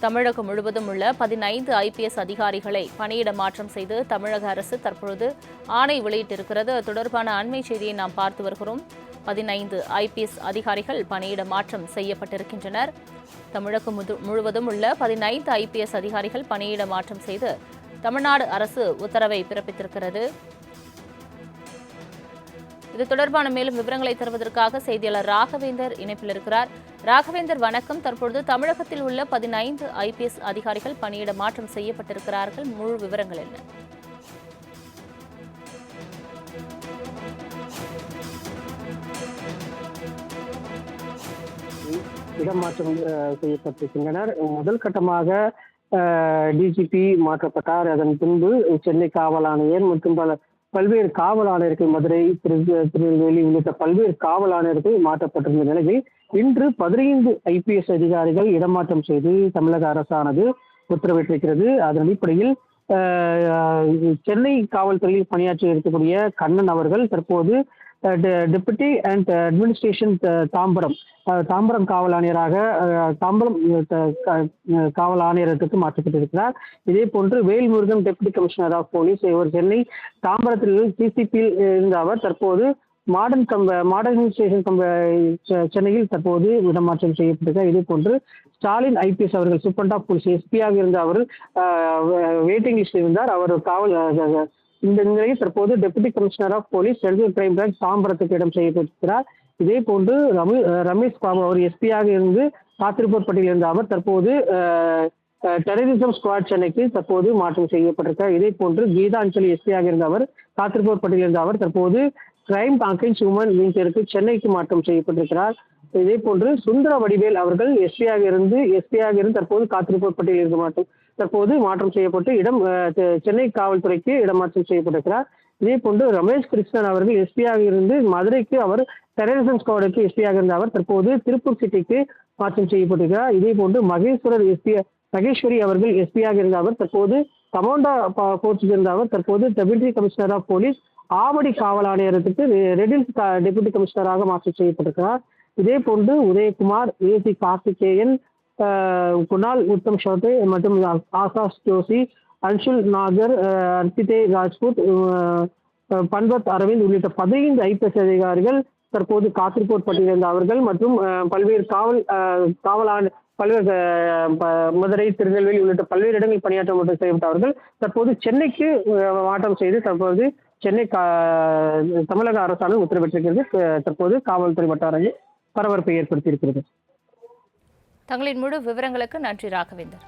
தமிழகம் முழுவதும் உள்ள 15 ஐபிஎஸ் அதிகாரிகளை பணியிட மாற்றம் செய்து தமிழக அரசு தற்பொழுது ஆணை வெளியிட்டிருக்கிறது. தொடர்பான அண்மை செய்தியை நாம் பார்த்து வருகிறோம். 15 ஐபிஎஸ் அதிகாரிகள் பணியிட மாற்றம் செய்யப்பட்டிருக்கின்றனர். தமிழகம் முழுவதும் உள்ள 15 ஐபிஎஸ் அதிகாரிகள் பணியிட மாற்றம் செய்து தமிழ்நாடு அரசு உத்தரவை பிறப்பித்திருக்கிறது. இது தொடர்பான மேலும் விவரங்களை தருவதற்காக செய்தியாளர் ராகவேந்தர் இணைப்பில் இருக்கிறார். ராகவேந்தர், வணக்கம். தற்பொழுது தமிழகத்தில் உள்ள 15 ஐபிஎஸ் அதிகாரிகள் பணியிட மாற்றம் செய்யப்பட்டிருக்கிறார்கள். முழு விவரங்கள் என்ன? இடமாற்றம் செய்யப்பட்டிருக்கின்றனர். முதல் கட்டமாக டிஜிபி மாற்றப்பட்டார். அதன் பின்பு சென்னை காவல் ஆணையர் மற்றும் பல்வேறு காவல் ஆணையர்கள், மதுரை, திருநெல்வேலி உள்ளிட்ட பல்வேறு காவல் ஆணையர்கள் மாற்றப்பட்டிருந்த நிலையில் இன்று 15 ஐபிஎஸ் அதிகாரிகள் இடமாற்றம் செய்து தமிழக அரசானது உத்தரவிட்டிருக்கிறது. அதன் அடிப்படையில் சென்னை காவல்துறையில் பணியாற்றி இருக்கக்கூடிய கண்ணன் அவர்கள் தற்போது டெபுட்டி அண்ட் அட்மினிஸ்ட்ரேஷன் தாம்பரம் காவல் ஆணையராக காவல் ஆணையரகத்துக்கு மாற்றப்பட்டிருக்கிறார். இதே போன்று Velmurugan deputy commissioner of police, இவர் சென்னை தாம்பரத்தில் சிசிபியில் இருந்த அவர் தற்போது மாடர்னைசேஷன் சென்னையில் தற்போது இடமாற்றம் செய்யப்பட்டிருக்கிறார். இதே போன்று ஸ்டாலின் ஐபிஎஸ் அவர்கள் சூப்பரண்ட் ஆஃப் போலீஸ் எஸ்பியாக இருந்த அவர் வெயிட்டிங் லிஸ்ட் இருந்தார். அவர் இந்த நிலையில் தற்போது deputy commissioner of police central crime branch தாம்பரத்துக்கு இடம் செய்யப்பட்டிருக்கிறார். இதே போன்று ரமேஷ் பாபு அவர் எஸ்பியாக இருந்து காத்திருப்போர் பட்டியலில் இருந்த அவர் தற்போது டெரரிசம் ஸ்குவாட் சென்னைக்கு தற்போது மாற்றம் செய்யப்பட்டிருக்கிறார். இதே போன்று கீதாஞ்சலி எஸ்பியாக இருந்த அவர் காத்திருப்போர் பட்டியலில் இருந்த அவர் தற்போது கிரைம் அகைன்ஸ்ட் உமன் விங்கிற்கு சென்னைக்கு மாற்றம் செய்யப்பட்டிருக்கிறார். இதே போன்று சுந்தர வடிவேல் அவர்கள் எஸ்பியாக இருந்து தற்போது காத்திருப்போர் பட்டியலில் இருக்க மாற்றம் தற்போது மாற்றம் செய்யப்பட்டு சென்னை காவல்துறைக்கு இடமாற்றம் செய்யப்பட்டிருக்கிறார். இதே போன்று ரமேஷ் கிருஷ்ணன் அவர்கள் எஸ்பியாக இருந்து மதுரைக்கு அவர் டெரரிசம் ஸ்குவாடுக்கு எஸ்பியாக இருந்த அவர் தற்போது திருப்பூர் சிட்டிக்கு மாற்றம் செய்யப்பட்டிருக்கிறார். இதே போன்று மகேஸ்வரி அவர்கள் எஸ்பியாக இருந்த அவர் தற்போது கமாண்டா போர்ட்ஸில் இருந்த அவர் தற்போது deputy commissioner of police Avadi காவல் ஆணையரத்துக்கு ரெடில்ஸ் டெபுட்டி கமிஷனராக மாற்றம் செய்யப்பட்டிருக்கிறார். இதே போன்று உதயகுமார், ஏசி கார்த்திகேயன், குணால் உத்தம் ஷோட்டே மற்றும் ஆகாஷ் ஜோஷி, அன்ஷுல் நாகர், அர்பிதே ராஜ்புத், பன்வத் அரவிந்த் உள்ளிட்ட 15 ஐபிஎஸ் அதிகாரிகள் தற்போது காத்திருப்போர் பட்டியலில் இருந்த அவர்கள் மற்றும் பல்வேறு பல்வேறு மதுரை, திருநெல்வேலி உள்ளிட்ட பல்வேறு இடங்களில் பணியாற்ற செய்யப்பட்டவர்கள் தற்போது சென்னைக்கு மாற்றம் செய்து தற்போது சென்னை தமிழக அரசாங்கம் உத்தரவிட்டிருக்கிறது. தற்போது காவல்துறை வட்டாரங்கள் பரபரப்பை ஏற்படுத்தியிருக்கிறது. தங்களின் முழு விவரங்களுக்கு நன்றி ராகவேந்தர்.